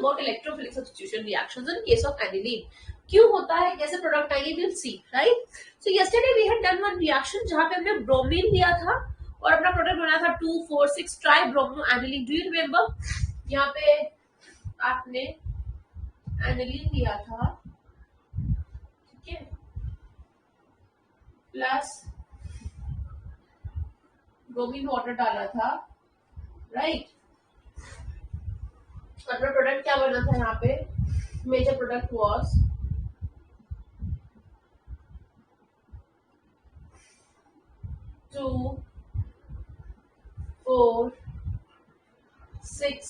about electrophilic substitution reactions in case of aniline. क्यों होता है, कैसे प्रोडक्ट आएंगे, we'll see, right? So yesterday we had done one reaction जहाँ पे हमने ब्रोमीन लिया था और अपना प्रोडक्ट बनाया था 2,4,6 tribromo aniline. Do you remember? यहाँ पे आपने एनिलीन लिया था, ठीक है, प्लस ब्रोमीन वाटर डाला था, राइट? अपना प्रोडक्ट क्या बना था यहाँ पे? Major product was 2, 4, 6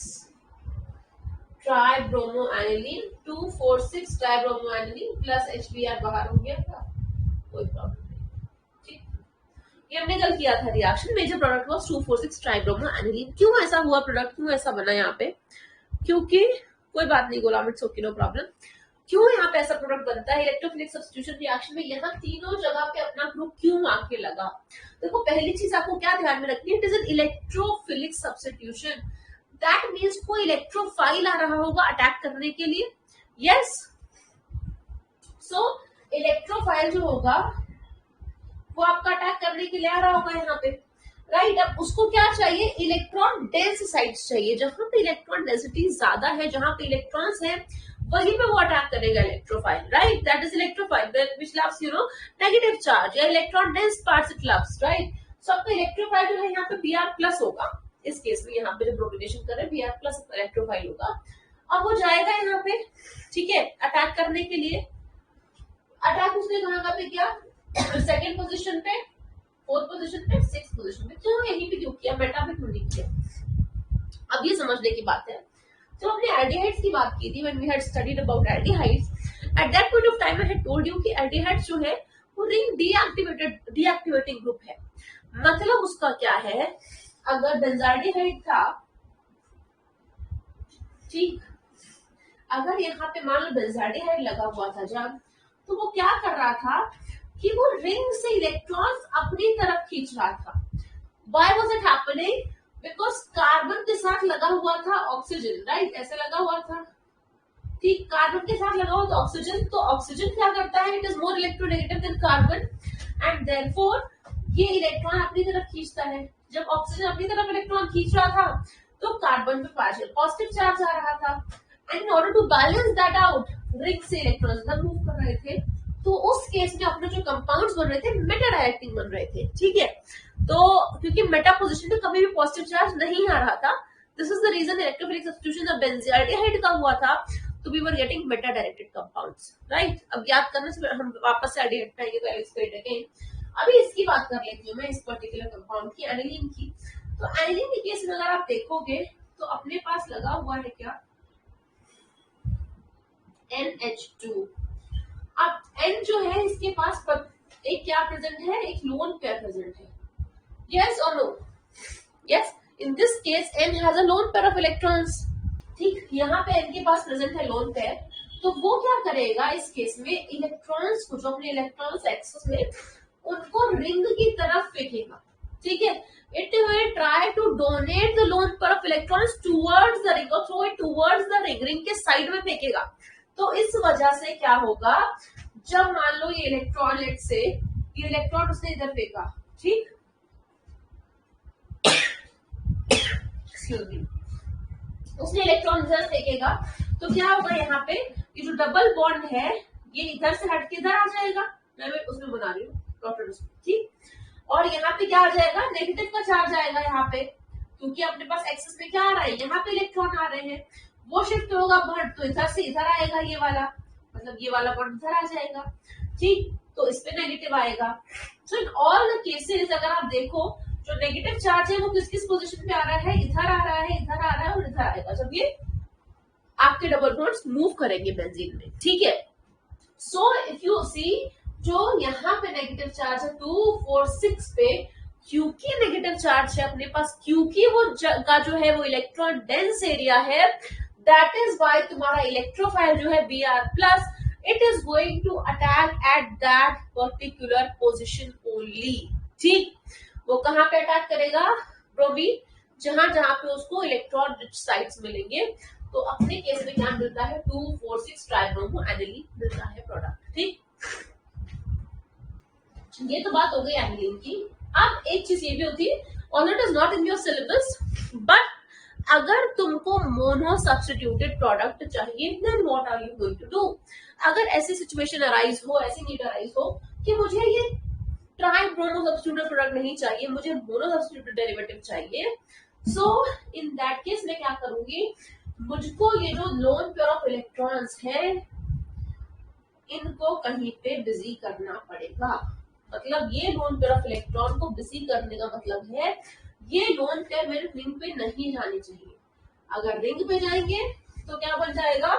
tribromo aniline, 2, 4, 6 tribromo aniline plus HBr बाहर हो गया था, कोई प्रॉब्लम नहीं, ठीक. ये हमने कल किया था reaction. Major product was 2, 4, 6 tribromo aniline. क्यों ऐसा हुआ प्रोडक्ट, क्यों ऐसा बना यहाँ पे? क्योंकि कोई बात नहीं गुलाम, इट्स ओके, नो प्रॉब्लम. क्यों यहाँ पे ऐसा प्रोडक्ट बनता है इलेक्ट्रोफिलिक सब्स्टिट्यूशन रिएक्शन में? यहाँ तीनों जगह पे अपना ग्रुप क्यों आके लगा? देखो पहली चीज आपको क्या ध्यान में रखनी है, it is an electrophilic substitution. That means कोई इलेक्ट्रोफाइल आ रहा होगा अटैक करने के लिए. यस, सो इलेक्ट्रोफाइल जो होगा वो आपका अटैक करने के लिए आ रहा होगा यहाँ पे, राइट? अब उसको क्या चाहिए? इलेक्ट्रॉन डेंस साइट्स चाहिए. जहां पे इलेक्ट्रॉन डेंसिटी ज्यादा है, जहां पे इलेक्ट्रॉन्स है, वहीं पे वो अटैक करेगा electrophile, right? That is electrophile which loves negative charge या electron dense parts it loves, right? So आपका इलेक्ट्रोफाइल जो है यहाँ पे Br+ होगा. इस केस में यहाँ पे जो ब्रोमिनेशन कर रहे हैं Br+ इलेक्ट्रोफाइल होगा. अब वो जाएगा यहाँ पे, ठीक है, अटैक करने के लिए. अटैक उसने कहा पे किया? सेकेंड पोजिशन पे, फोर्थ पोजीशन पे, सिक्स पोजीशन पे. क्यों यहीं पे क्यों किया? मेटा पे क्यों नहीं किया? अब ये समझने की बात है. तो हमने एल्डिहाइड्स की बात की थी, when we had studied about aldehydes, at that point of time I had told you कि एल्डिहाइड्स जो है वो रिंग डीएक्टिवेटिंग ग्रुप है. मतलब उसका क्या है, अगर बेंजाल्डिहाइड था, ठीक, अगर यहाँ पे मान लो बेंजाल्डिहाइड लगा हुआ था जब, तो वो क्या कर रहा था कि वो रिंग से इलेक्ट्रॉन्स अपनी तरफ खींच रहा था. Why was it happening? Because carbon के साथ लगा हुआ था ऑक्सीजन, राइट? ऐसे लगा हुआ था, ठीक, कार्बन के साथ लगा हुआ था ऑक्सीजन. तो ऑक्सीजन क्या करता है? It is more electronegative than carbon and therefore ये इलेक्ट्रॉन अपनी तरफ खींचता है. जब ऑक्सीजन अपनी तरफ इलेक्ट्रॉन खींच रहा था तो कार्बन पे पार्शियल पॉजिटिव चार्ज आ रहा था. And in order to balance that out, ring से इलेक्ट्रॉन्स इधर मूव कर रहे थे. तो उस केस में अपने जो कंपाउंड्स बन रहे थे मेटा डायरेक्टिंग बन रहे थे, ठीक है. तो क्योंकि मेटा पोजीशन पे कभी भी पॉजिटिव चार्ज नहीं आ रहा था, this is the reason electrophilic substitution जब बेंजाल्डिहाइड का हुआ था तो we were getting meta directed compounds, right? अब याद करने से हम वापस से एल्डिहाइड पे आएंगे तो एक्सप्लेन अगेन. अभी इसकी बात कर लेती हूँ मैं, इस पर्टिकुलर कंपाउंड की, एनिलीन की. तो एनिलीन के केस में अगर आप देखोगे तो अपने पास लगा हुआ है क्या? NH2. अब N जो है इसके पास एक क्या प्रेजेंट है? एक लोन पेयर प्रेजेंट है. Yes or no? Yes. In this case, N has a lone pair of electrons. ठीक, यहाँ पे N के पास प्रेजेंट है लोन पेयर. तो वो क्या करेगा इस केस में? इलेक्ट्रॉन्स को, जो अपने इलेक्ट्रॉन्स एक्सेस में, उनको रिंग की तरफ फेंकेगा, ठीक है. It will try to donate the lone pair of electrons towards the ring or throw it towards the ring. Ring के साइड में फेंकेगा. तो इस वजह से क्या होगा, जब मान लो ये इलेक्ट्रॉन, लेट से ये इलेक्ट्रॉन उसने इधर फेंका, ठीक, एक्सक्यूज मी, उसने इलेक्ट्रॉन इधर फेंकेगा तो क्या होगा, यहाँ पे ये जो डबल बॉन्ड है ये इधर से हट के इधर आ जाएगा. मैं उसमें बना रही हूँ डॉक्टर, ठीक. और यहाँ पे क्या आ जाएगा? नेगेटिव का चार्ज आएगा यहाँ पे, क्योंकि अपने पास एक्सेस में क्या आ रहा है? यहाँ पे इलेक्ट्रॉन आ रहे हैं. वो शिफ्ट होगा बॉन्ड, तो इधर से इधर आएगा ये वाला, मतलब ये वाला बॉन्ड इधर आ जाएगा, ठीक. तो इस पे नेगेटिव आएगा. सो इन ऑल द केसेस अगर आप देखो, जो नेगेटिव चार्ज है वो किस किस पोजीशन पे आ रहा है? इधर आ रहा है, इधर आ रहा है और इधर आएगा जब ये आपके डबल बॉन्ड्स मूव करेंगे बेंजीन में, ठीक है. सो इफ यू सी, जो यहाँ पे नेगेटिव चार्ज है 2, 4, 6 पे, क्योंकि नेगेटिव चार्ज है अपने पास, क्योंकि वो का जो है वो इलेक्ट्रॉन डेंस एरिया है, दैट इज वाई तुम्हारा इलेक्ट्रोफाइल जो है Br+, it is going to attack at that particular position only, ठीक. वो कहाँ पे अटैक करेगा? ब्रोमीन, जहां जहां पे उसको इलेक्ट्रॉन रिच साइट्स मिलेंगे तो अपने केस में क्या मिलता है 2,4,6 ट्राइब्रोमो एनिलीन मिलता है प्रोडक्ट। ठीक, ये तो बात हो गई एनिलीन की। अब एक चीज ये भी होती है, all it is not in your syllabus, but अगर तुमको मोनो सब्स्टिट्यूटेड प्रोडक्ट चाहिए then what are you going to do. अगर ऐसी सिचुएशन अराइज हो, ऐसी नीड अराइज हो कि मुझे ये ट्राई ब्रोमो सब्स्टिट्यूटेड प्रोडक्ट नहीं चाहिए, मुझे मोनो सब्स्टिट्यूटेड डेरिवेटिव चाहिए, सो इन दैट केस मैं क्या करूंगी, मुझको ये जो लोन पेयर ऑफ इलेक्ट्रॉन्स है इनको कहीं पे बिजी करना पड़ेगा। मतलब ये लोन पेयर ऑफ इलेक्ट्रॉन को बिजी करने का मतलब है ये लोन पेयर मेरे रिंग पे नहीं जानी चाहिए। अगर रिंग पे जाएंगे तो क्या बन जाएगा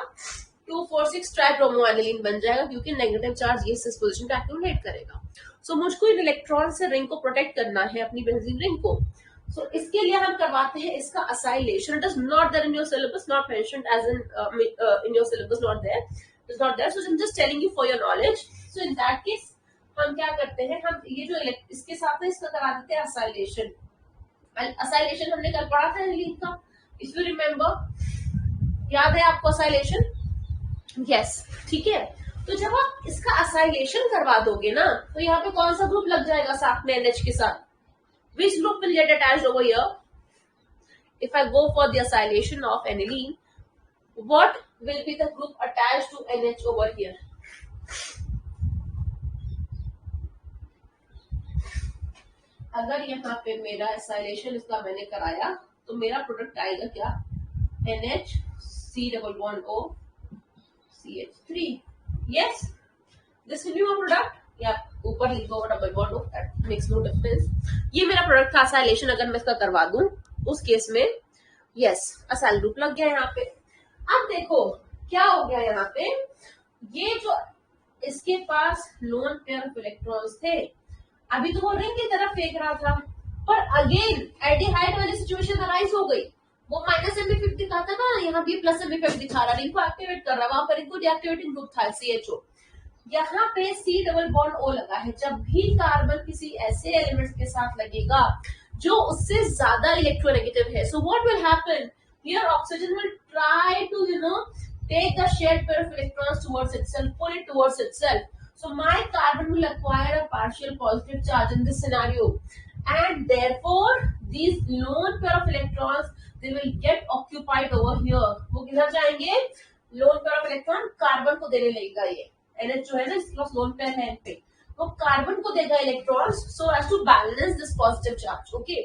2,4,6 ट्राइब्रोमोएनिलीन बन जाएगा, क्योंकि नेगेटिव चार्ज ये इस पोजीशन पे एक्यूमुलेट करेगा। सो मुझको इन इलेक्ट्रॉन से रिंग को प्रोटेक्ट करना है, अपनी बेंजीन रिंग को। सो इसके लिए हम करवाते हैं इसका acylation. It is not there in your syllabus, not mentioned as in your syllabus, not there, it is not there, so I am just telling you for your knowledge. So in that case हम क्या करते हैं, हम ये जो इसके साथ इसका करा देते हैं असाइलेशन। असाइलेशन हमने कल पढ़ा था एनिलीन का, इफ यू रिमेम्बर, याद है आपको असाइलेशन? यस, ठीक है। तो जब आप इसका असाइलेशन करवा दोगे ना, तो यहाँ पे कौन सा ग्रुप लग जाएगा साथ में NH के साथ? Which group will get attached over here? If I go for the acylation of aniline, what will be the group attached to NH over here? अगर यहाँ पे मेरा एसाइलेशन इसका मैंने कराया तो मेरा प्रोडक्ट आएगा क्या? NH C double bond O CH3. Yes, this will be my product. या ऊपर लिखो double bond O, that makes no difference. ये मेरा प्रोडक्ट था एसाइलेशन, अगर मैं इसका करवा दूं उस केस में यस असाइल ग्रुप लग गया यहाँ पे। अब देखो क्या हो गया यहाँ पे, ये जो इसके पास लोन पेयर ऑफ इलेक्ट्रॉन्स थे, अभी तो वो रिंग की तरफ फेंक रहा था, पर अगेन एल्डिहाइड वाली सिचुएशन अराइज हो गई। वो माइनस एमबी50 दिखाता ना, यहाँ भी प्लस एमबी5 दिखा रहा, रिंग को एक्टिवेट कर रहा, वहां पर रिंग को डीएक्टिवेटिंग ग्रुप था CHO। यहाँ पे C डबल बॉन्ड O लगा है। जब भी कार्बन किसी ऐसे एलिमेंट के साथ लगेगा जो उससे ज्यादा इलेक्ट्रोनेगेटिव है, so what will happen here, oxygen will try to take the shared pair of electrons towards itself, pull it towards itself. So my carbon will acquire a partial positive charge in this scenario, and therefore these lone pair of electrons they will get occupied over here. वो किधर जाएंगे? lone pair of electron carbon को देने लगेगा। ये NH जो है ना इसके पास lone pair है पे, वो कार्बन को देगा electrons so as to balance this positive charge. Okay,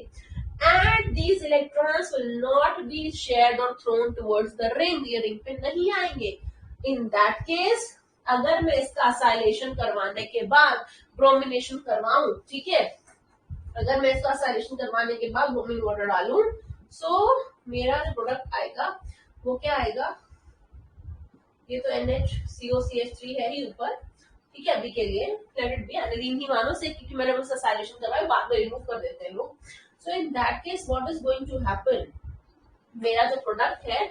and these electrons will not be shared or thrown towards the ring. ये रिंग पे नहीं आएंगे। In that case, अगर मैं इसका असाइलेशन करवाने के बाद ब्रोमिनेशन करवाऊं, ठीक है, अगर मैं इसका असाइलेशन करवाने के बाद ब्रोमीन वाटर डालूं, सो मेरा जो प्रोडक्ट आएगा वो क्या आएगा, ये तो NHCOCH3 है ही ऊपर, ठीक है, अभी के लिए लेट इट बी एनिलीन ही मानो से, क्योंकि मैंने बस असाइलेशन करवाया, बाद में रिमूव कर देते हैं लोग। So in that case, what is going to happen? मेरा जो प्रोडक्ट है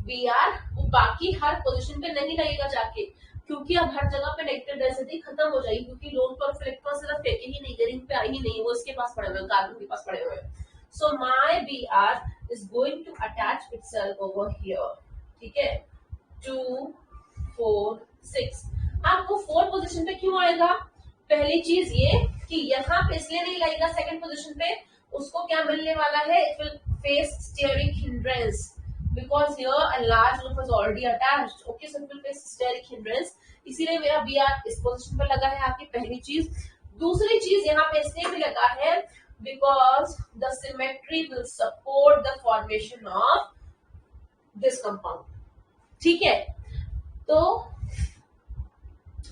Br वो बाकी हर पोजीशन पे नहीं लगेगा जाके, क्योंकि अब हर जगह पे नेगेटिव डेंसिटी खत्म हो जाएगी, क्योंकि लोन पर इलेक्ट्रॉन सिर्फ फेंके ही नहीं, रिंग पे आई ही नहीं, वो इसके पास पड़े हुए हैं, कार्बन के पास पड़े हुए हैं। So my Br is going to attach itself over here, ठीक है, 2, 4, 6। अब वो 4 पोजीशन पे क्यों आएगा? पहली चीज ये कि यहाँ पे इसलिए नहीं लगेगा सेकंड पोजीशन पे, उसको क्या मिलने वाला है, it will face steric hindrance because here a large group is already attached. Okay, so it will face steric hindrance, इसीलिए मेरा Br इस पोजीशन पे लगा है आपकी पहली चीज। दूसरी चीज यहाँ पे इसलिए भी लगा है because the symmetry will support the formation of this compound, ठीक है। तो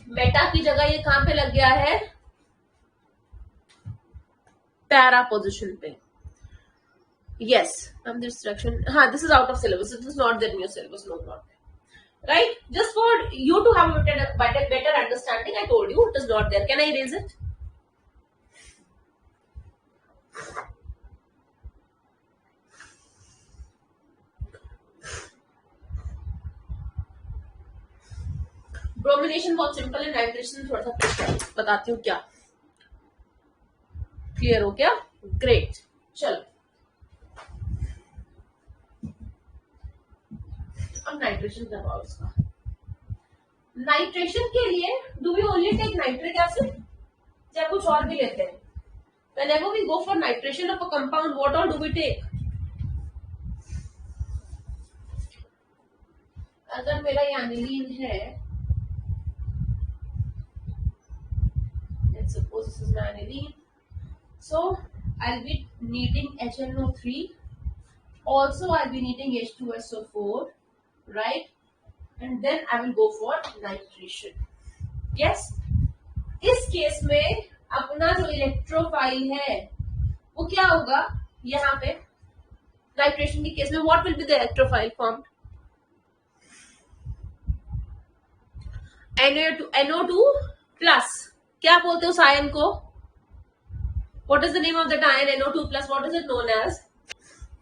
मेटा की जगह ये कहां पे लग गया है? पैरा पोजीशन पे। Yes, I'm this direction. This is out of syllabus. This is not there in your syllabus. No, not there. Right? Just for you to have a better understanding, I told you it is not there. Can I erase it? Bromination बहुत simple है, nitration थोड़ा सा बताती हूँ क्या। Clear हो क्या? Great, चलो अब नाइट्रेशन करवाओ इसका। नाइट्रेशन के लिए do we only take nitric acid या कुछ और भी लेते हैं? Whenever we go for nitration of a compound, what all do we take? अगर मेरा ये एनिलीन है, let's suppose this is my aniline, so I'll be needing HNO3, also I'll be needing H2SO4, right? And then I will go for nitration. Yes? इस case में अपना जो electrophile है वो क्या होगा यहाँ पे नाइट्रेशन के केस में? What will be the electrophile form? NO2 plus, क्या बोलते हैं उस आयन को? What is the name of that ion? NO2 plus, what is it known as?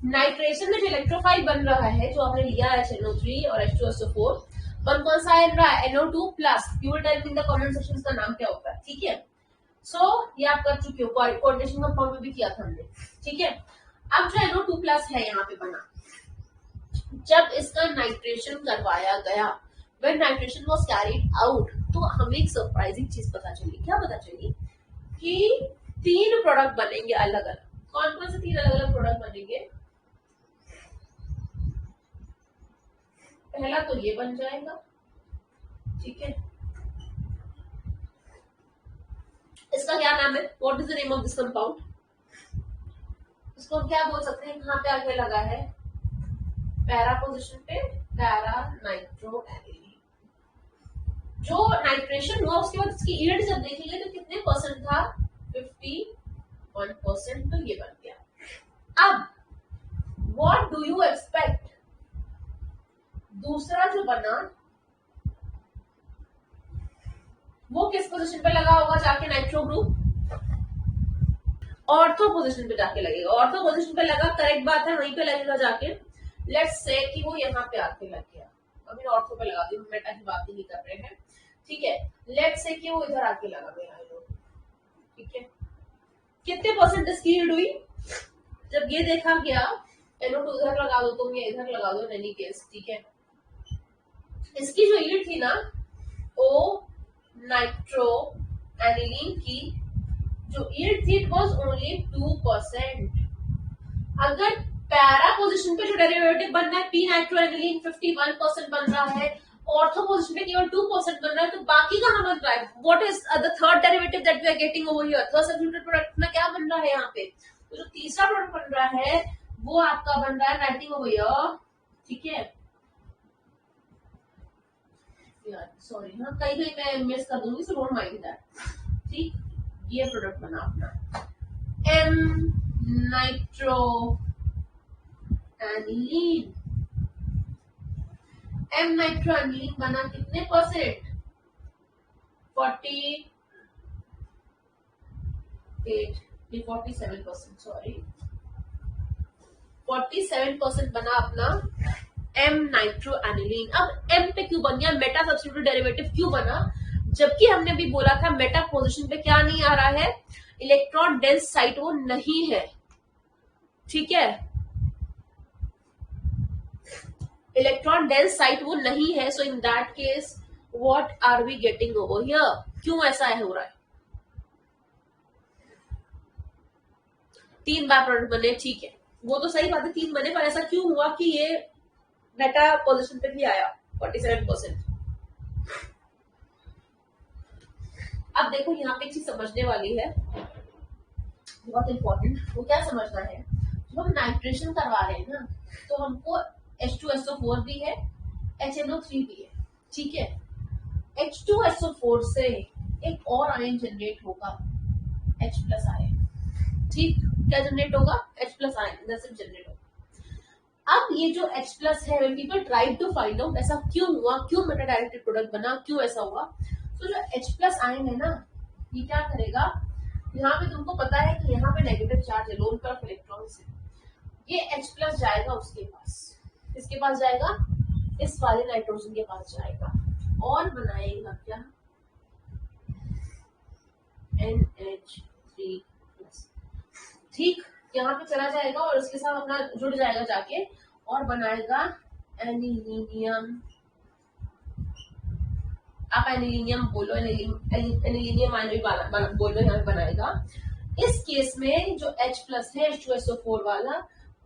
Nitration में जो इलेक्ट्रोफाइल बन रहा है, जो आपने लिया है HNO3 और H2SO4, वन कौन सा आयन रहा है? NO2 plus. You will tell me in the comment section इसका नाम क्या होता है, ठीक है? सो ये आप कर चुके हो, कोऑर्डिनेशन कंपाउंड में भी किया था हमने, ठीक है? अब जो NO2 प्लस है यहाँ पे बना, जब इसका नाइट्रेशन करवाया गया, when nitration was carried out, तो हमें एक सरप्राइजिंग चीज पता चली। क्या पता चली? कि 3 प्रोडक्ट बनेंगे अलग अलग। कौन कौन से 3 अलग अलग प्रोडक्ट बनेंगे? पहला तो ये बन जाएगा, ठीक है? इसका क्या नाम है? What is the name of this compound? इसको हम क्या बोल सकते हैं? कहाँ पे आके लगा है? पैरा पोजीशन पे, पैरा नाइट्रो एनिलीन। जो नाइट्रेशन हुआ उसके बाद इसकी यील्ड जब देखेंगे तो कितने परसेंट था? 51%। तो ये बन गया। अब व्हाट डू यू एक्सपेक्ट? दूसरा जो बना वो किस पोजीशन पे लगा होगा जाके? नाइट्रो ग्रुप ऑर्थो पोजीशन पे जाके लगेगा। ऑर्थो पोजीशन पे लगा, करेक्ट बात है, वहीं पे लगेगा जाके। लेट्स से कि वो यहाँ पे आके लग गया। अभी ऑर्थो पे लगा दी, मेटा की बात ही नहीं कर रहे हैं, ठीक है? लेट्स से कि वो इधर आके लगा गया, ठीक है? कितने परसेंट इसकी यील्ड हुई? जब ये देखा गया, NO2 इधर लगा दो, तुम ये इधर लगा दो, इन एनी केस, ठीक है? इसकी जो यील्ड थी ना, ओ नाइट्रो एनिलीन की जो यील्ड थी, इट वाज ओनली 2%। अगर पैरा पोजीशन पे जो डेरिवेटिव बन रहा है पी नाइट्रो एनिलीन 51% बन रहा है, ऑर्थो पोजीशन पे केवल 2% बन रहा है, तो बाकी कहां बन रहा है? What is the third derivative that we are getting over here? Third substituted product में क्या बन रहा है यहाँ पे? तो जो तीसरा प्रोडक्ट बन रहा है वो आपका बन रहा है राइटिंग ओवर हियर, ठीक है? सॉरी, हाँ कहीं कहीं मैं मिस कर दूंगी, सो डोंट माइंड दैट, ठीक? ये प्रोडक्ट बना अपना m nitro aniline. M nitro aniline बना कितने परसेंट? 47%, सॉरी 47% बना अपना एम नाइट्रो एनिलीन। अब एम पे क्यों बन गया? मेटा सब्स्टिट्यूटेड डेरिवेटिव क्यों बना? जबकि हमने भी बोला था मेटा पोजीशन पे क्या नहीं आ रहा है? इलेक्ट्रॉन डेंस साइट वो नहीं है, ठीक है? इलेक्ट्रॉन डेंस साइट वो नहीं है। So in that case what are we getting over here? क्यों ऐसा है हो रहा है? 3 बार प्रोडक्ट बने, ठीक है, वो तो सही बात है, 3 बने, पर ऐसा क्यों हुआ कि ये मेटा पोजीशन पे भी आया 47%? अब देखो यहाँ पे एक चीज समझने वाली है, बहुत इंपॉर्टेंट। वो क्या समझना है? जब हम नाइट्रेशन करवा रहे हैं ना, तो हमको H2SO4 भी है, HNO3 भी है, ठीक है? H2SO4 से एक और आयन जनरेट होगा, H प्लस आयन, ठीक? क्या जनरेट होगा? H प्लस आयन जनरेट होगा। अब ये जो H प्लस है, when people try to find out ऐसा क्यों हुआ, क्यों मेटा डायरेक्टेड प्रोडक्ट बना, क्यों ऐसा हुआ, तो जो H प्लस आयन है ना, ये क्या करेगा? यहाँ पे तुमको पता है कि यहाँ पे नेगेटिव चार्ज है, लोन तरफ इलेक्ट्रॉन से, ये H प्लस जाएगा उसके पास, इसके पास जाएगा, इस वाले नाइट्रोजन के पास जाएगा और बनाएगा क्या? NH3 प्लस, ठीक? यहाँ पे चला जाएगा और उसके साथ अपना जुड़ जाएगा जाके और बनाएगा एनिलीनियम, आप एनिलीनियम बोलो, एनिलीनियम आयन भी बोलो यहाँ बनाएगा। इस केस में जो H प्लस है H2SO4 वाला,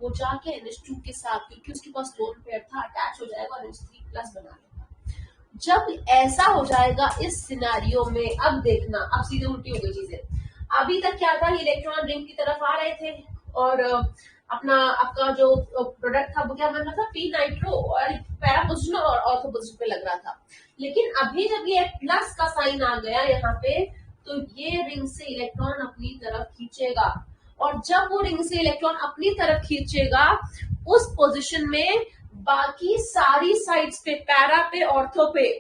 वो जाके NH2 के साथ, क्योंकि उसके पास लोन पेयर था, अटैच हो जाएगा और NH3 प्लस बना लेगा। जब ऐसा हो जाएगा इस सिनारियो में, अब देखना, अब सीधे उल्टी हो गई चीजें। अभी तक क्या था, इलेक्ट्रॉन रिंग की तरफ आ रहे थे और अपना आपका जो प्रोडक्ट था वो क्या बन रहा था, पी नाइट्रो, और पैरा पोजिशन और ऑर्थो पोजिशन पे लग रहा था। लेकिन अभी जब ये प्लस का साइन आ गया यहाँ पे, तो ये रिंग से इलेक्ट्रॉन अपनी तरफ खींचेगा, और जब वो रिंग से इलेक्ट्रॉन अपनी तरफ खींचेगा, उस पोजीशन में बाकी सारी साइड्स पे, पैरा पे, ऑर्थो पे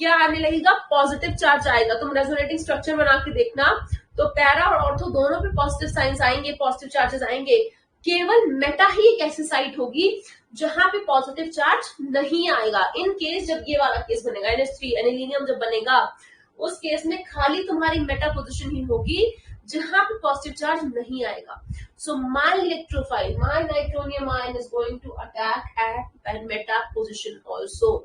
क्या आने लगेगा, पॉजिटिव चार्ज आएगा। तुम रेजोनेटिंग स्ट्रक्चर बना के देखना, तो पैरा और ऑर्थो दोनों पे पॉजिटिव साइंस आएंगे, पॉजिटिव चार्जेस आएंगे। केवल मेटा ही एक ऐसी साइट होगी जहां पे पॉजिटिव चार्ज नहीं आएगा। इन केस जब ये वाला केस बनेगा, NH3 एनिलीनियम जब बनेगा, उस केस में खाली तुम्हारी मेटा पोजीशन ही होगी जहां पे पॉजिटिव चार्ज नहीं आएगा। So my electrophile, my nitronium ion is going to attack at meta position also.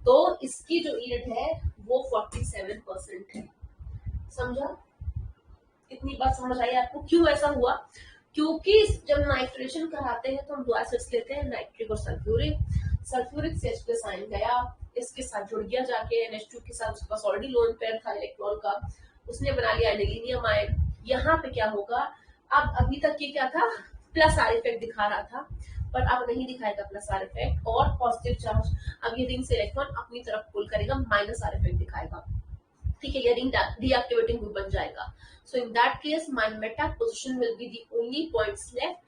तो इसकी जो यील्ड है वो 47% है। समझा? इतनी बात समझ आई आपको? क्यों ऐसा हुआ? क्योंकि जब नाइट्रेशन कराते हैं तो हम दो एसिड्स लेते हैं, नाइट्रिक और सल्फ्यूरिक। सल्फ्यूरिक से H प्लस आयन गया, इसके साथ जुड़ गया जाके NH2 के साथ, उसके पास ऑलरेडी लोन पेयर था इलेक्ट्रॉन का, उसने बना लिया एनिलीनियम आयन। यहाँ पे क्या होगा, अब अभी तक ये क्या था, प्लस आर इफेक्ट दिखा रहा था, पर अब नहीं दिखाएगा प्लस आर इफेक्ट और पॉजिटिव चार्ज। अब ये रिंग से इलेक्ट्रॉन अपनी तरफ पुल करेगा, माइनस आर इफेक्ट दिखाएगा। ठीक है, ये रिंग डीएक्टिवेटिंग ग्रुप बन जाएगा। So in that case, my meta position will be the only points left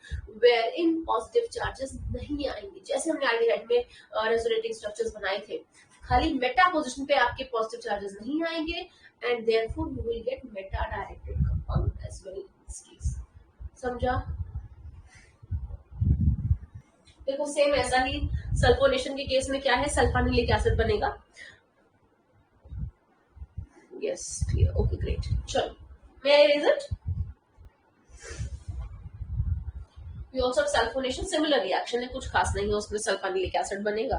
wherein positive charges नहीं आएंगे। जैसे हमने aldehyde में resonating structures बनाए थे, खाली मेटा पोजीशन पे आपके पॉजिटिव चार्जेस नहीं आएंगे, and therefore you will get meta directed compound as well in this case। समझा? देखो सेम ऐसा ही सल्फोनेशन के केस में क्या है, सल्फानिलिक एसिड बनेगा। Yes, clear. Okay, great. चलो, may I erase it? We also have sulfonation, similar reaction है, कुछ खास नहीं है उसमें, सल्फानिलिक एसिड बनेगा।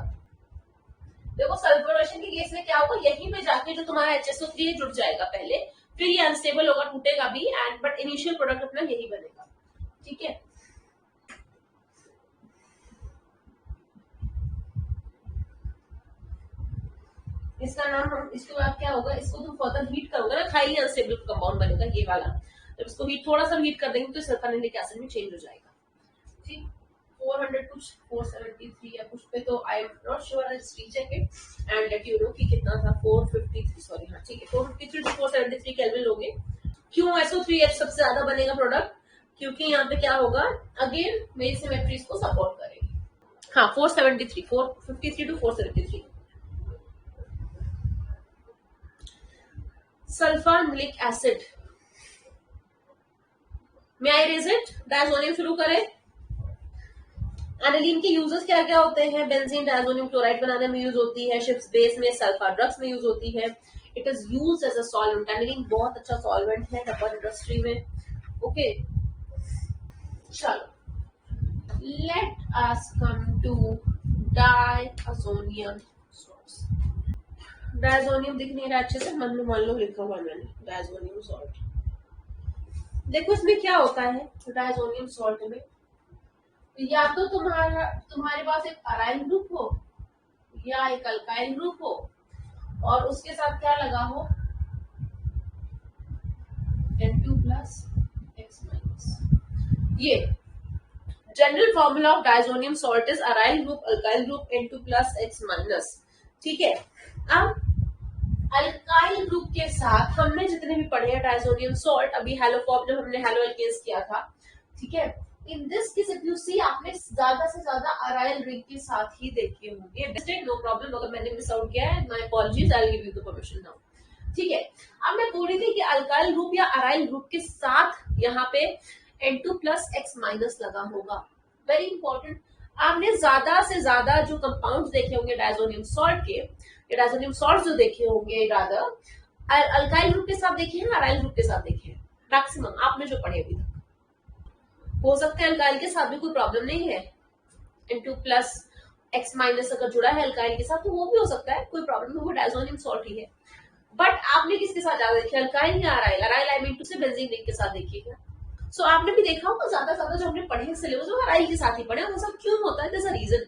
देखो सल्फोनेशन के केस में क्या होगा, यहीं पे जाके जो तुम्हारा HSO3 जुड़ जाएगा पहले, फिर ये अनस्टेबल होगा, टूटेगा भी, एंड बट इनिशियल प्रोडक्ट अपना यही बनेगा। ठीक है, इसका नाम हम, इसके बाद क्या होगा, इसको तुम फर्दर हीट करोगे ना, हाईली अनस्टेबल कंपाउंड बनेगा ये वाला। जब इसको हीट, थोड़ा सा हीट कर देंगे तो सल्फानिलिक एसिड में चेंज हो जाएगा। ठीक, 400 कुछ 473 या कुछ पे, तो आई am not sure, I just recheck it and let you know कि कितना था, 453, सॉरी हाँ ठीक है, 453 टू 473 केल्विन लोगे। क्यों SO3H सबसे ज्यादा बनेगा प्रोडक्ट, क्योंकि यहाँ पे क्या होगा, अगेन मेरी सिमेट्रीज को सपोर्ट करेगी। हाँ 473, 453 टू 473। सल्फानिलिक एसिड में आई रेज इट, डायजोनियम शुरू करें। एनिलीन के यूजेस क्या क्या होते हैं, बेंजीन डायजोनियम क्लोराइड बनाने में यूज होती है, शिप्स बेस में, सल्फा ड्रग्स में यूज होती है। It is used as a solvent, aniline बहुत अच्छा सॉल्वेंट है रबर इंडस्ट्री में। ओके चलो, let us come to diazonium salts. Diazonium दिख नहीं रहा अच्छे से, मन लो लिखा हुआ मैंने, डायजोनियम सॉल्ट। देखो इसमें क्या होता है डायजोनियम सॉल्ट में, या तो तुम्हारे पास एक अराइल ग्रुप हो या एक अल्काइल ग्रुप हो, और उसके साथ क्या लगा हो, N2+X-। ये general formula of diazonium salt is aryl group, alkyl group, N2+X-। ठीक है, अब अल्काइल ग्रुप के साथ हमने जितने भी पढ़े हैं डायजोनियम सॉल्ट, अभी हेलोफॉर्म जब हमने हेलो एल्केन्स किया था, ठीक है, in this case if you see, आपने ज्यादा से ज्यादा अराइल रिंग के साथ ही देखे होंगे। नो प्रॉब्लम, अगर मैंने मिस आउट किया है, my apologies, I will give you the permission now. ठीक है, अब मैं बोल रही थी कि अल्काइल ग्रुप या अराइल ग्रुप के साथ यहाँ पे N2+X- लगा होगा। वेरी इंपॉर्टेंट, आपने ज्यादा से ज्यादा जो कंपाउंड देखे होंगे डायजोनियम सॉल्ट के, डायजोनियम सॉल्ट जो देखे होंगे रादर अल्काइल ग्रुप के साथ देखे हैं, अराइल ग्रुप के साथ देखे हैं, मैक्सिमम आपने जो पढ़े अभी तक। हो सकता है अल्काइल के साथ भी कोई प्रॉब्लम नहीं है, N2+ X माइनस अगर जुड़ा है अल्काइल के साथ तो वो भी हो सकता है, कोई प्रॉब्लम नहीं, वो डायजोनियम सॉल्ट ही है। बट आपने किसके साथ ज्यादा देखिए, अल्काइल या aryl? Aryl I mean to say benzene ring के साथ देखिएगा। सो आपने भी देखा होगा ज्यादा ज्यादा जो हमने पढ़े सिलेबस में अराइल के साथ ही पढ़े, वो सब क्यों होता है? there's a reason.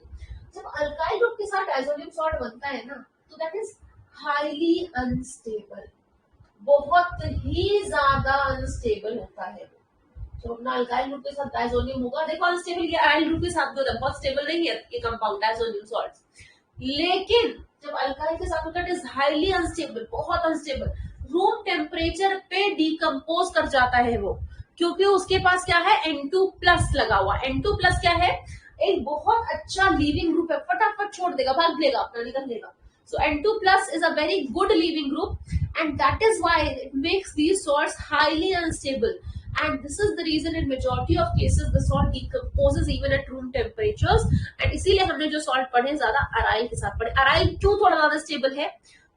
जब अल्काइल ग्रुप के साथ डायजोनियम सॉल्ट बनता है ना, तो दैट इज हाईली अनस्टेबल, बहुत ही ज्यादा अनस्टेबल होता है। तो अपना अल्काइल ग्रुप के साथ डायजोनियम होगा, देखो अनस्टेबल, ये अराइल ग्रुप के साथ भी होता है, बहुत स्टेबल नहीं है ये कंपाउंड डायजोनियम सॉल्ट्स। लेकिन जब अल्काइल के साथ होता है, इट इज हाईली अनस्टेबल, बहुत अनस्टेबल, रूम टेम्परेचर पे डिकम्पोज कर जाता है वो, क्योंकि उसके पास क्या है, N2+ लगा हुआ। N2+ क्या है? एक बहुत अच्छा लीविंग ग्रुप है, फटाफट छोड़ देगा, भाग लेगा, अपना निकल लेगा। So N2+ is a very good leaving group, and that is why it makes these salts highly unstable. And this is the reason in majority of cases the salt decomposes even at room temperatures. And इसीलिए हमने जो salt पढ़े ज्यादा aryl के साथ पढ़े। Aryl क्यों थोड़ा ज्यादा स्टेबल है?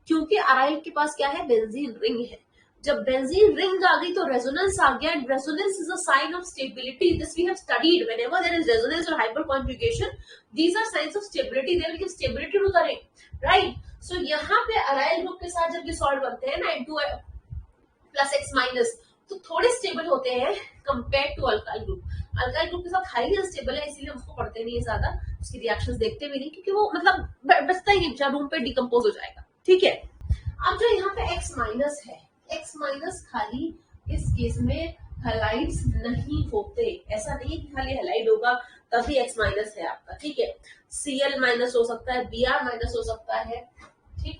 क्योंकि अराइल के पास क्या है, बेंजीन रिंग है। जब बेंजीन रिंग आ गई तो रेजोनेंस आ गया, and resonance is a sign of stability. This we have studied, whenever there is resonance और hyper conjugation, these are signs of stability, they will give stability to the ring, right? So यहाँ पे aryl group के साथ जब ये salt बनते हैं ना, N2+X-, तो थोड़े स्टेबल होते हैं compare to alkyl group. Alkyl group के साथ हाईली अनस्टेबल है, इसीलिए उसको पढ़ते नहीं है ज्यादा, उसकी रिएक्शंस देखते भी नहीं, क्योंकि वो मतलब बचता ही नहीं, रूम पे डिकम्पोज हो जाएगा, ठीक है। अब जो यहाँ पे X- है, X- खाली इस केस में हैलाइड्स नहीं होते, ऐसा नहीं कि खाली हैलाइड होगा तभी X- है आपका, ठीक है। Cl- हो सकता है, Br- हो सकता है, ठीक।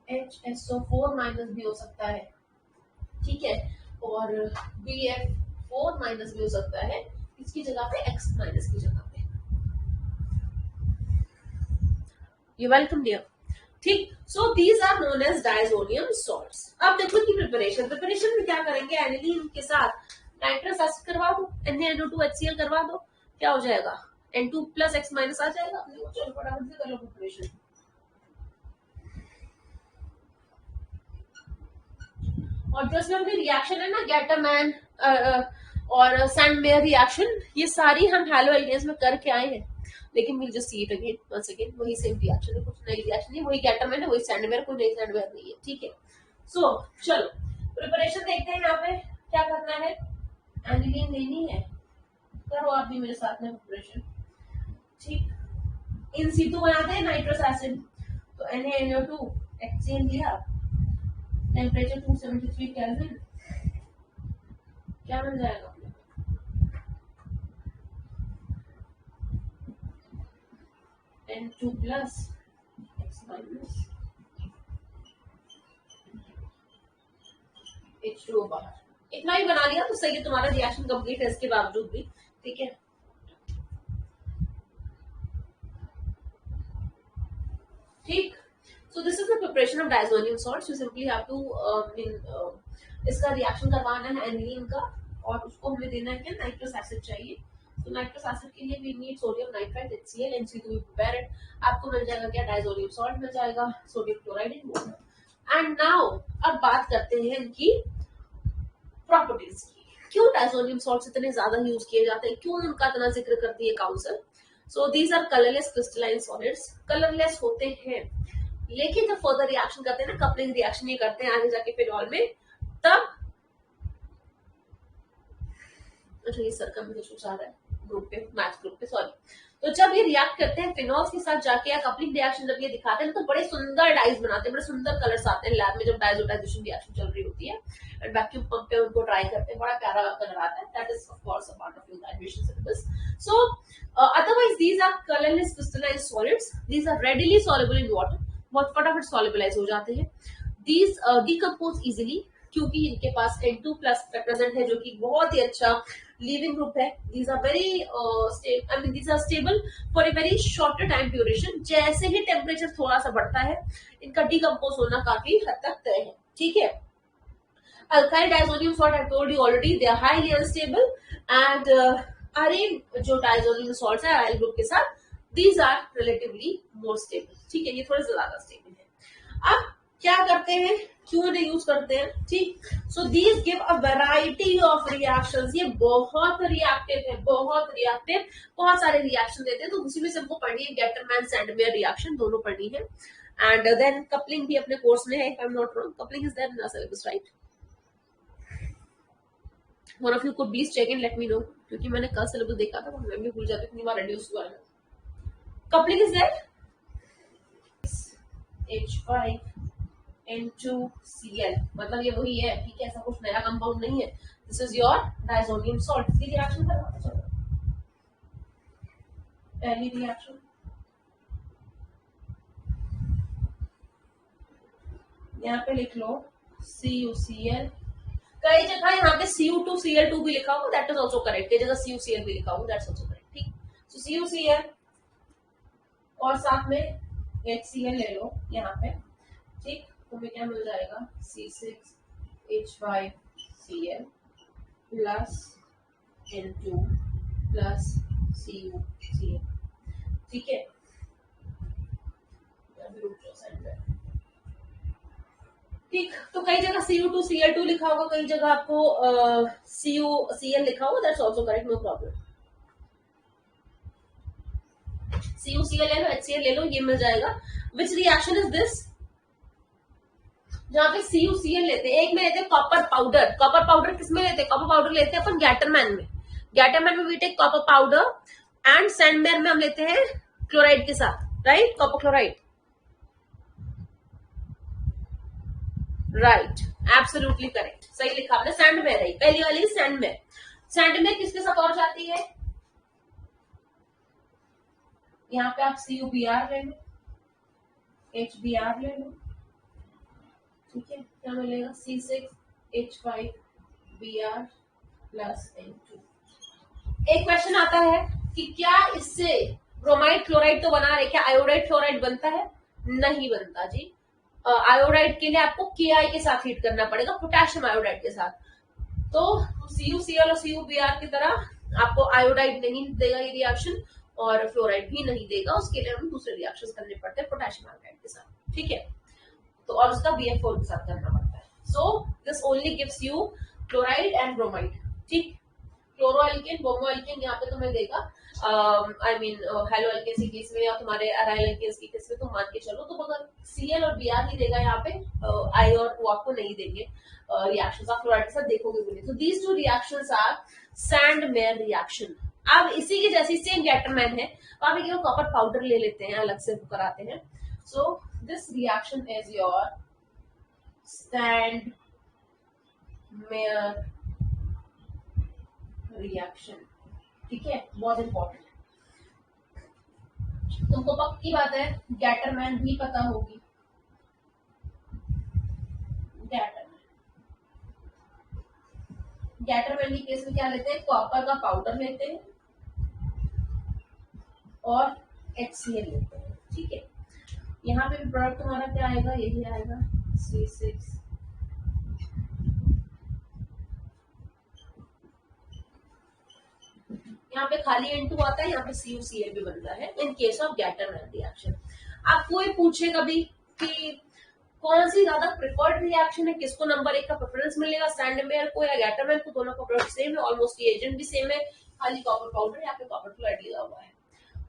HSO4- भी हो सकता है, ठीक है, और BF4- भी हो सकता है, इसकी जगह पे X- की जगह पे। यू वेलकम डियर, ठीक। So these are known as diazonium salts. अब देखो कि प्रिपरेशन में क्या करेंगे, एनिलीन के साथ नाइट्रस एसिड करवा दो, NaNO2HCl करवा दो, क्या हो जाएगा, N2+X- आ जाएगा। चलो फटाफट से कर लो प्रिपरेशन। और जो इसमें अपनी रिएक्शन है ना, गैटरमैन और सैंडमेयर रिएक्शन, ये सारी हम हैलो एल्केन्स में करके आए हैं, लेकिन we'll just see it again once again, वही सेम रिएक्शन है, कुछ नई रिएक्शन नहीं, वही गैटरमैन है, वही सैंडमेयर, कोई नई सैंडमेयर नहीं है, ठीक है। सो चलो प्रिपरेशन देखते हैं। यहाँ पे क्या करना है, एनिलीन लेनी है, करो आप भी मेरे साथ में प्रिपरेशन, ठीक। इन सीटू बनाते हैं नाइट्रस एसिड, तो NaNO2 HCl लिया, टेम्परेचर 273 केल्विन, क्या मिल जाएगा, N2+X- H2O बाहर, इतना ही बना लिया तो सही है, तुम्हारा रिएक्शन कंप्लीट है इसके बावजूद भी, ठीक है। ठीक, so this is the preparation of diazonium salts. You simply have to इसका रिएक्शन करवाना है एनिलीन का, और उसको हमें देना है नाइट्रस एसिड चाहिए। तो नाइट्रस एसिड के लिए we need sodium nitrite HCl, NC2 prepare it. आपको मिल जाएगा क्या, डायजोनियम सॉल्ट मिल जाएगा, sodium chloride in water. And now अब बात करते हैं इनकी प्रॉपर्टीज की, क्यों डायजोनियम सॉल्ट्स इतने ज्यादा यूज किए जाते हैं, क्यों उनका इतना जिक्र करती है council. So these are colourless crystalline solids, colourless होते हैं, लेकिन जब फर्दर रिएक्शन करते हैं ना, कपलिंग रिएक्शन ये करते हैं आगे जाके फिनॉल में, तब अच्छा ये सर का मैसेज आ रहा है ग्रुप पे, मैथ्स ग्रुप पे, सॉरी। तो जब ये रिएक्ट करते हैं फिनॉल्स के साथ जाके, या कपलिंग रिएक्शन जब ये दिखाते हैं तो बड़े सुंदर डाइज बनाते हैं, बड़े सुंदर कलर्स आते हैं लैब में जब डायजोटाइजेशन रिएक्शन चल रही होती है, एंड वैक्यूम पंप पे उनको ट्राई करते हैं, बड़ा प्यारा कलर आता है। That is of course a part of your graduation syllabus. So otherwise these are colorless crystalline solids, these are readily soluble in water, बहुत फटाफट solubilize हो जाते हैं। these decompose easily, क्योंकि इनके पास N2+ प्रेजेंट है, जो कि बहुत ही अच्छा लीविंग ग्रुप है। these are very I mean these are stable for a very shorter time duration। जैसे ही टेम्परेचर थोड़ा सा बढ़ता है, इनका डिकम्पोज होना काफी हद तक तय है, ठीक है। Alkyl diazonium salt I told you already, they are highly unstable, and arene जो डायजोनियम सॉल्ट्स है अराइल ग्रुप के साथ, these are relatively more stable, ठीक है, ये थोड़े ज्यादा स्टेबल है। अब क्या करते हैं, क्यों नहीं यूज करते हैं, ठीक। So these give a variety of reactions, ये बहुत रिएक्टिव है, बहुत रिएक्टिव, बहुत सारे रिएक्शन देते हैं। तो उसी में से हमको पढ़नी है गेटरमैन सैंडमेयर रिएक्शन, दोनों पढ़नी है। एंड देन कपलिंग भी अपने कोर्स में है, if I am not wrong, coupling is there in our syllabus, right. One of you could please check and let me know, क्योंकि मैंने कल सिलेबस देखा था, मैं भी भूल जाती हूँ, इतनी बार रिड्यूस हुआ है। Coupling is there H5 N2Cl, मतलब ये वही है, ठीक है, ऐसा कुछ नया कंपाउंड नहीं है। This is your diazonium salt. इसकी रिएक्शन करवाते चलो। पहली रिएक्शन, यहाँ पे लिख लो CuCl। कई जगह यहाँ पे Cu2Cl2 भी लिखा होगा, दैट इज ऑल्सो करेक्ट। कई जगह CuCl भी लिखा होगा, दैट्स ऑल्सो करेक्ट, ठीक। सो CuCl और साथ में HCl ले लो यहाँ पे, ठीक। तुम्हें क्या मिल जाएगा, C6H5Cl plus N2 plus CuCl, ठीक है। ठीक, तो कई जगह Cu2Cl2 लिखा होगा, कई जगह आपको CuCl लिखा होगा, that's also correct, no problem. CuCl ले लो, HCl ले लो, ये मिल जाएगा। विच रिएक्शन इज दिस, जहाँ पे CuCl लेते हैं, एक में लेते हैं कॉपर पाउडर। कॉपर पाउडर किस में लेते हैं, कॉपर पाउडर लेते हैं अपन गैटरमैन में। गैटरमैन में we take copper powder and Sandmeyer में हम लेते हैं क्लोराइड के साथ, right, copper chloride, right, absolutely correct, सही लिखा आपने। सैंडमेयर है पहली वाली, सैंडमेयर। सैंडमेयर किसके साथ और जाती है, यहाँ पे आप CuBr ले लो, HBr ले लो, ठीक है। क्या मिलेगा, C6H5Br प्लस N2। एक क्वेश्चन आता है कि क्या इससे ब्रोमाइड क्लोराइड तो बना रहे, क्या आयोडाइड क्लोराइड बनता है, नहीं बनता जी। आयोडाइड के लिए आपको KI के साथ हीट करना पड़ेगा, पोटेशियम आयोडाइड के साथ। तो CuCl और CuBr की तरह आपको आयोडाइड नहीं देगा ये रिएक्शन, और फ्लोराइड भी नहीं देगा, उसके लिए हमें दूसरे रिएक्शन करने पड़ते हैं पोटेशियम आयोडाइड के साथ, ठीक है। तो और उसका BF4 के साथ करना पड़ता है। So this only gives you chloride and bromide, ठीक। क्लोरो एल्केन, ब्रोमो एल्केन यहाँ पे तुम्हें देगा, आई मीन हेलो एल्केन के केस में या तुम्हारे अराइल एल्केन के केस में तुम मान के चलो, तो अगर Cl और Br ही देगा यहाँ पे, I और O आपको नहीं देंगे रिएक्शंस, आप क्लोराइड के साथ देखोगे भी नहीं। तो these two reactions are Sandmeyer reaction. अब इसी के जैसी सेम गैटरमैन है, तो आप एक कॉपर पाउडर ले लेते हैं, अलग से कराते हैं। So this reaction is your Sandmeyer reaction, ठीक है, बहुत इंपॉर्टेंट। तुमको पक्की बात है गैटरमैन भी पता होगी, गैटरमैन के केस में क्या लेते हैं, कॉपर का पाउडर लेते हैं और HCl लेते हैं, ठीक है। यहाँ पे भी प्रोडक्ट हमारा क्या आएगा, यही आएगा C6, यहाँ पे खाली N2 आता है, यहाँ पे CuCl भी बनता है इन केस ऑफ गैटरमैन रिएक्शन। अब कोई पूछे कभी कि कौन सी ज्यादा प्रिफर्ड रिएक्शन है, किसको नंबर 1 का प्रेफरेंस मिलेगा, सैंडमेयर को या गैटरमैन को, दोनों का प्रोडक्ट सेम है, ऑलमोस्ट एजेंट भी सेम है, खाली कॉपर पाउडर या फिर कॉपर क्लोराइड लिया हुआ है।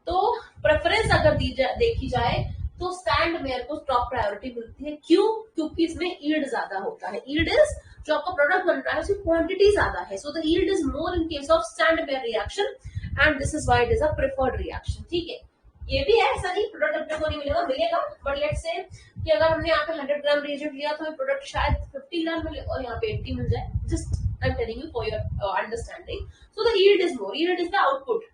तो प्रेफरेंस अगर देखी जाए तो सैंडमेयर को टॉप प्रायोरिटी मिलती है, क्यों, क्योंकि इसमें ईल्ड ज्यादा होता है। ईल्ड इज जो आपका प्रोडक्ट बन रहा है उसकी क्वांटिटी ज्यादा है, so the yield is more in case of Sandmeyer reaction and this is why it is a preferred reaction, ठीक है। ये भी है, ऐसा नहीं प्रोडक्ट अपने को नहीं मिलेगा, मिलेगा, बट लेट्स से कि अगर हमने यहाँ पे 100 ग्राम रिएजेंट लिया तो प्रोडक्ट शायद 50 ग्राम मिले और यहाँ पे 80 मिल जाए, just I am telling you for your understanding. So the yield is more, yield is the output,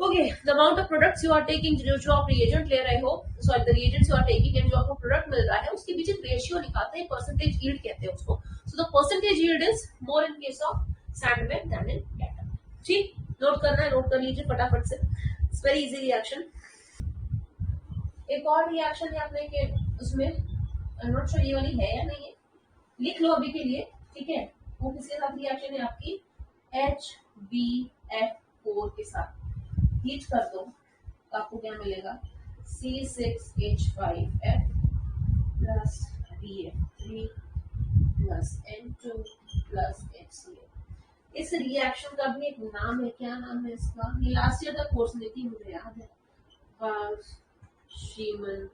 okay. The amount of products you are taking, जो आप रिएजेंट ले रहे हो, sorry the reagents you are taking and जो आपको product मिल रहा है उसके बीच एक रेशियो निकालते हैं, परसेंटेज यील्ड कहते हैं उसको। So the percentage yield is more in case of Sandmeyer than in Gattermann, ठीक। नोट करना है, नोट कर लीजिए फटाफट से, इट्स वेरी इजी रिएक्शन। एक और रिएक्शन है अपने के उसमें, आई एम नॉट श्योर ये वाली है या नहीं है, लिख लो अभी के लिए, ठीक है। वो किसके साथ रिएक्शन है आपकी, HbF4 के साथ, हीट कर दो तो आपको क्या मिलेगा, C6H5F plus BF3 plus N2 plus HCl। इस रिएक्शन का भी एक नाम है, क्या नाम है इसका, ये लास्ट ईयर तक कोर्स में थी, मुझे याद है, वाल्स-शीमन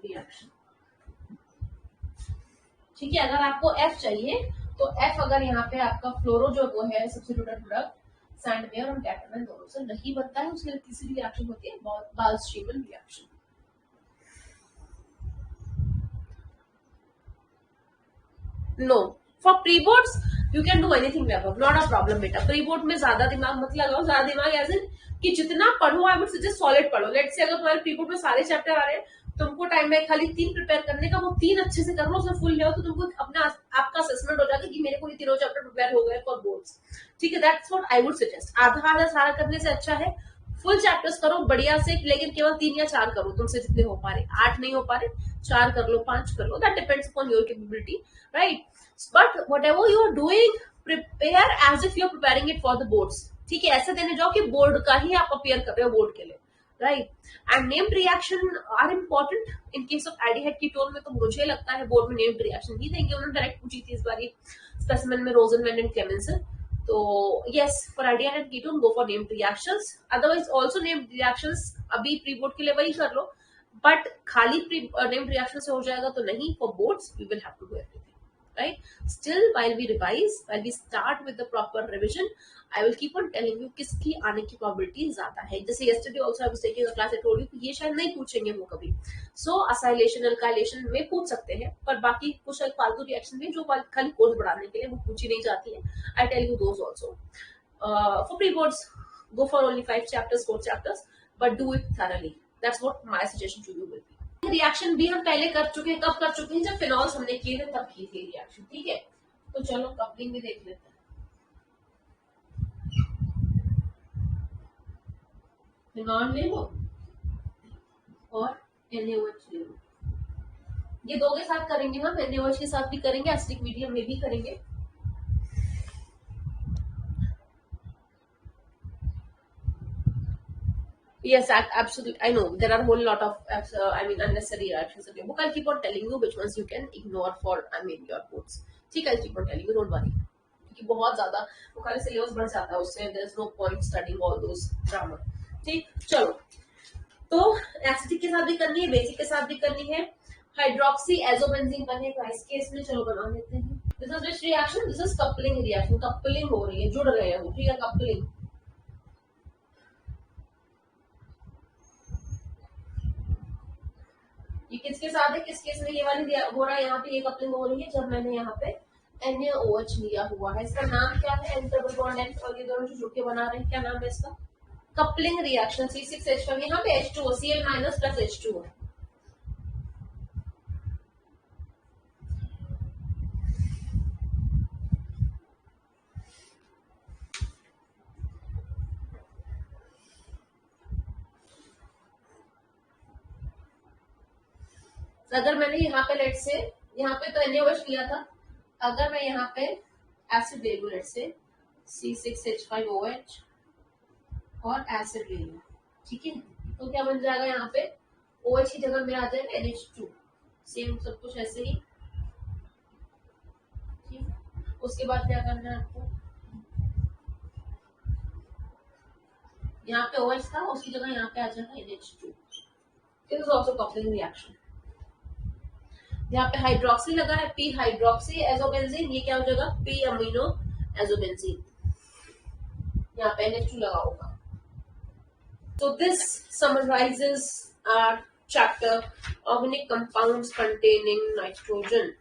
रिएक्शन। ठीक है, अगर आपको F चाहिए तो F अगर यहाँ पे आपका फ्लोरो जो वो है सब्स्टिट्यूटेड प्रोडक्ट सैंडवेयर और कैटायन दोनों से नहीं बनता है, उसके लिए तीसरी रिएक्शन होती है Balz Schiemann reaction. No, for pre boards you can do anything above, not a problem बेटा। प्री बोर्ड में ज्यादा दिमाग मत लगाओ, ज्यादा दिमाग एज इन कि जितना पढ़ो आई वुड सजेस्ट सॉलिड पढ़ो। लेट्स से अगर तुम्हारे प्री बोर्ड में सारे चैप्टर आ रहे हैं, तुमको टाइम है खाली 3 प्रिपेयर करने का, वो 3 अच्छे से कर लो, उसमें फुल ले तो तुमको अपना आपका असेसमेंट हो जाता है कि मेरे को ये तीनों चैप्टर प्रिपेयर हो गए फॉर बोर्ड्स। ठीक है, that's what I would suggest. आधा आधा सारा करने से अच्छा है फुल चैप्टर्स करो बढ़िया से, लेकिन केवल 3 या 4 करो, तुमसे जितने हो पा रहे। 8 नहीं हो पा रहे, 4 कर लो, 5 कर लो, that depends upon your capability, right. But whatever you are doing, prepare as if you are preparing it for the boards। ठीक है, ऐसे देने जाओ कि बोर्ड का ही आप अपेयर कर रहे हो बोर्ड के लिए, right. And named reaction are important in case of aldehyde ketone में, तो मुझे लगता है बोर्ड में नेम्ड रिएक्शन ही देंगे। उन्होंने डायरेक्ट पूछी थी इस बार स्पेसिमेन में रोजनवेंड एंड क्लेमेंसन, तो yes for aldehyde ketone go for named reactions. Otherwise also named reactions अभी प्री बोर्ड के लिए वही कर लो, बट खाली नेम्ड रिएक्शन से हो जाएगा तो नहीं, for boards we will have to do everything, right? Still, while we revise, while we start with the proper revision, I will keep on telling you किसकी आने की probability ज्यादा है। जैसे yesterday also I was taking a class, I told you कि ये शायद नहीं पूछेंगे वो कभी, so acylation alkylation में पूछ सकते हैं, पर बाकी कुछ फालतू रिएक्शन में जो खाली कोर्स बढ़ाने के लिए वो पूछी नहीं जाती है, I tell you those also। For pre-boards, go for only 5 chapters, 4 chapters, but do it thoroughly। That's what my suggestion to you will be। Reaction भी हम पहले कर चुके हैं, कब कर चुके हैं, जब फिनॉल्स हमने किए थे तब की थी रिएक्शन। ठीक है, तो चलो कपलिंग भी देख लेते हैं। फिनॉल ले लो और NaOH ले लो, ये दो के साथ करेंगे हम, NaOH के साथ भी करेंगे, एसिडिक मीडियम में भी करेंगे। Yes, absolutely. I know there are a whole lot of, unnecessary reactions in your book. I'll keep on telling you which ones you can ignore for, your boards. ठीक है, I'll keep on telling you, don't worry. क्योंकि बहुत ज्यादा वो खाली syllabus बढ़ जाता है उससे, there is no point studying all those drama। ठीक, चलो, तो एसिडिक के साथ भी करनी है, बेसिक के साथ भी करनी है। हाइड्रोक्सी एजोबेंजीन बनेगा इस केस में, चलो बना लेते हैं। This is which reaction, this is coupling reaction, coupling हो रही है, जुड़ रहे हैं वो, ठीक है, कपलिंग। ये किसके साथ है, किस केस में ये वाली हो रहा है, यहाँ पे ये कपलिंग हो रही है जब मैंने यहाँ पे NaOH लिया हुआ है। इसका नाम क्या है, N डबल बॉन्ड N, और ये दोनों जो जुड़ के बना रहे हैं, क्या नाम है इसका, कपलिंग रिएक्शन। C6H5, यहाँ पे H2O, Cl minus plus H2O। अगर मैंने यहाँ पे लेट से, यहाँ पे तो NaOH लिया था, अगर मैं यहाँ पे एसिड ले लूं लेट से C6H5OH और एसिड ले लूं, ठीक है, तो क्या बन जाएगा, यहाँ पे OH की जगह में आ जाएगा NH2, सेम सब कुछ ऐसे ही। ठीक, उसके बाद क्या करना है आपको, यहाँ पे OH था, उसकी जगह यहाँ पे आ जाएगा NH2। This is also coupling reaction. यहाँ पे हाइड्रोक्सी लगा है, P हाइड्रोक्सी एजोबेंजीन, ये क्या हो जाएगा, P अमीनो एजोबेंजीन, यहाँ पे NH2 लगा होगा। So this summarizes our chapter organic compounds containing nitrogen।